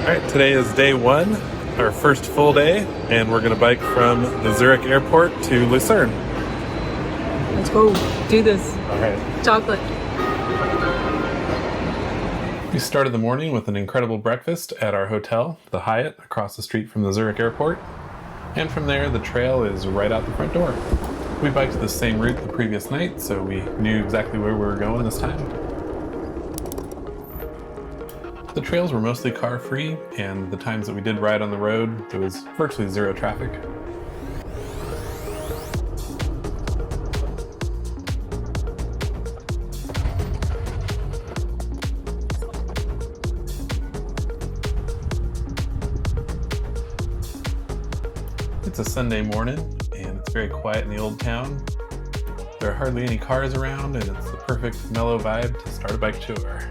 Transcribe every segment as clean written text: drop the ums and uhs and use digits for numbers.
Alright, today is day one, our first full day, and we're going to bike from the Zurich Airport to Lucerne. Let's go do this. Alright. Chocolate. We started the morning with an incredible breakfast at our hotel, the Hyatt, across the street from the Zurich Airport. And from there, the trail is right out the front door. We biked the same route the previous night, so we knew exactly where we were going this time. The trails were mostly car-free, and the times that we did ride on the road, there was virtually zero traffic. It's a Sunday morning, and it's very quiet in the old town. There are hardly any cars around, and it's the perfect mellow vibe to start a bike tour.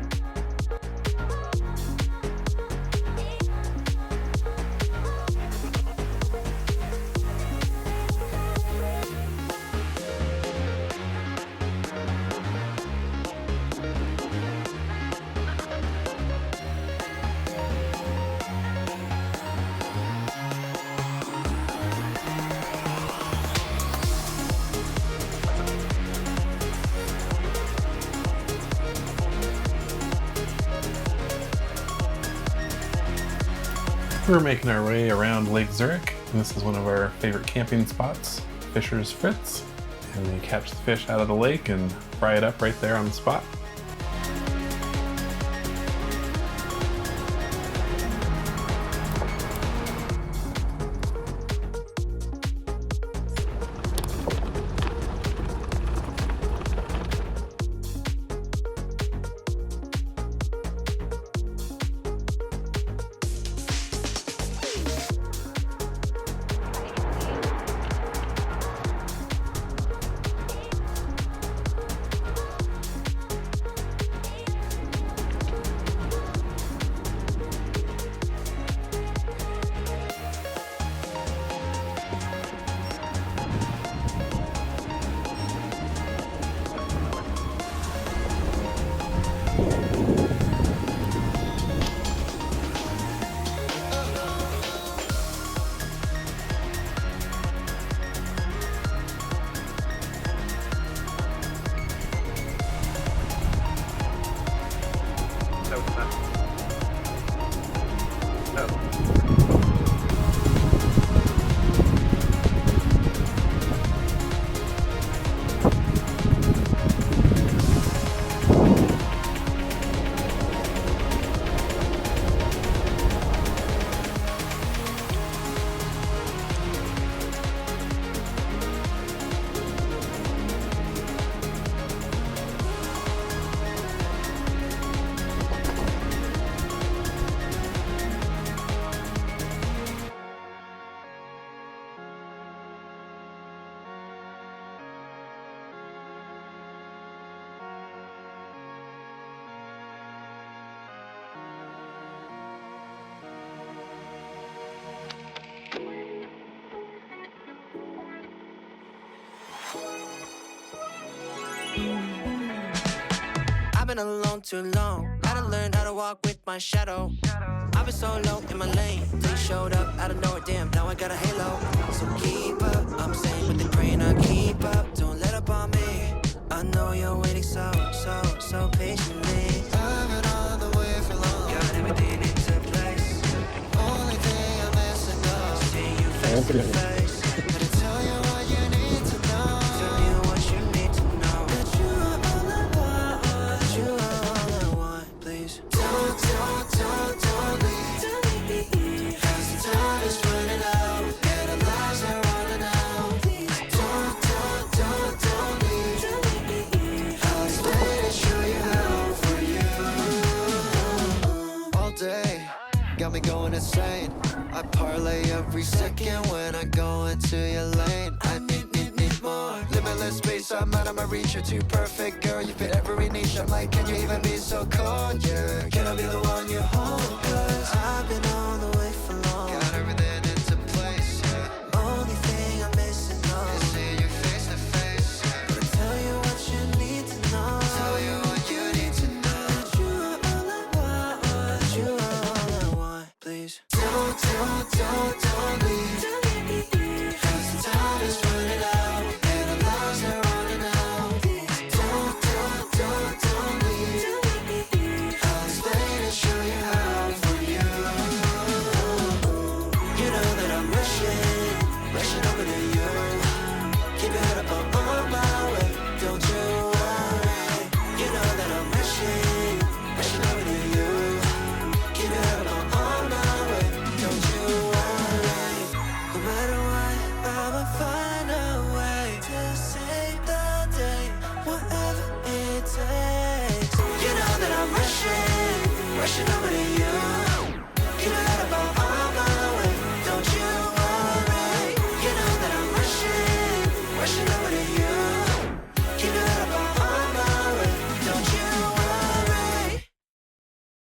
We're making our way around Lake Zurich, and this is one of our favorite camping spots, Fisher's Fritz. And we catch the fish out of the lake and fry it up right there on the spot. I've been alone too long. Gotta learn how to walk with my shadow. I've been so low in my lane. They showed up out of nowhere, damn, now I got a halo. So keep up, I'm staying with the grain, I keep up. Don't let up on me. I know you're waiting so patiently. I've been on the way for long. Got everything into place. Only thing I'm missing is seeing you face to face. Gotta tell you what you need to know. Tell you what you need to know. That you are all I want. That you are all I want. Please don't leave. Don't leave. 'Cause the time is running out. And our lives are running out. Don't leave. I'll stay to show you how for you. All day, got me going insane. I parlay every second when I go into your lane. I need more. Limitless space, I'm out of my reach. You're too perfect, girl. You fit every niche. I'm like, can you even be so cold? Yeah. Can I be the one you hold? 'Cause I've been on the way for long. Got everything into place. Yeah. Only thing I'm missing is seeing you face to face. But tell you what you need to know. Tell you what you need to know. That you are all I want. That you are all I want. Please. Rushing on